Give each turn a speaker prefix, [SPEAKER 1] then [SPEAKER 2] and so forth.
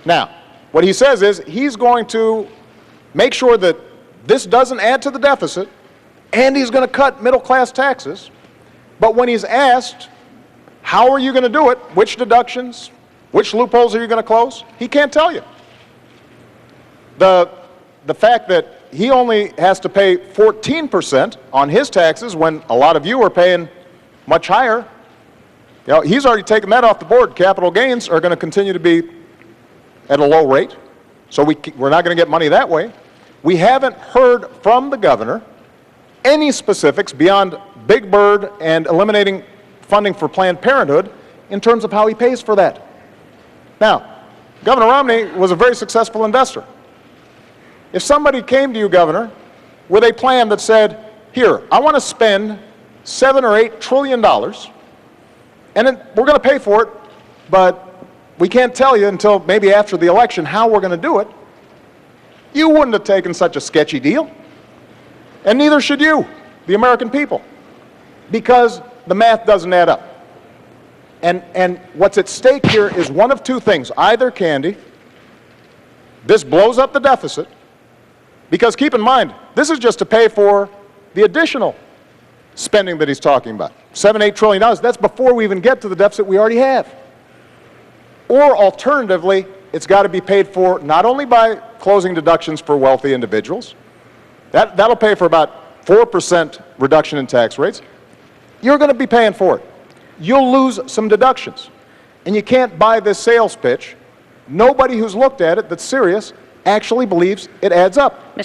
[SPEAKER 1] Now, what he says is he's going to make sure that this doesn't add to the deficit, and he's going to cut middle-class taxes. But when he's asked, how are you going to do it, which deductions, which loopholes are you going to close, he can't tell you. The fact that he only has to pay 14% on his taxes when a lot of you are paying much higher, you know, he's already taken that off the board. Capital gains are going to continue to be at a low rate, so we're not going to get money that way. We haven't heard from the governor any specifics beyond Big Bird and eliminating funding for Planned Parenthood in terms of how he pays for that. Now, Governor Romney was a very successful investor. If somebody came to you, Governor, with a plan that said, here, I want to spend $7 or $8 trillion, and then we're going to pay for it, but we can't tell you until maybe after the election how we're going to do it, you wouldn't have taken such a sketchy deal. And neither should you, the American people, because the math doesn't add up. And what's at stake here is one of two things. Either, Candy, this blows up the deficit, because keep in mind, this is just to pay for the additional spending that he's talking about. $7, $8 trillion, that's before we even get to the deficit we already have. Or alternatively, it's got to be paid for not only by closing deductions for wealthy individuals, that'll pay for about 4% reduction in tax rates. You're going to be paying for it. You'll lose some deductions. And you can't buy this sales pitch. Nobody who's looked at it that's serious actually believes it adds up.
[SPEAKER 2] Mr.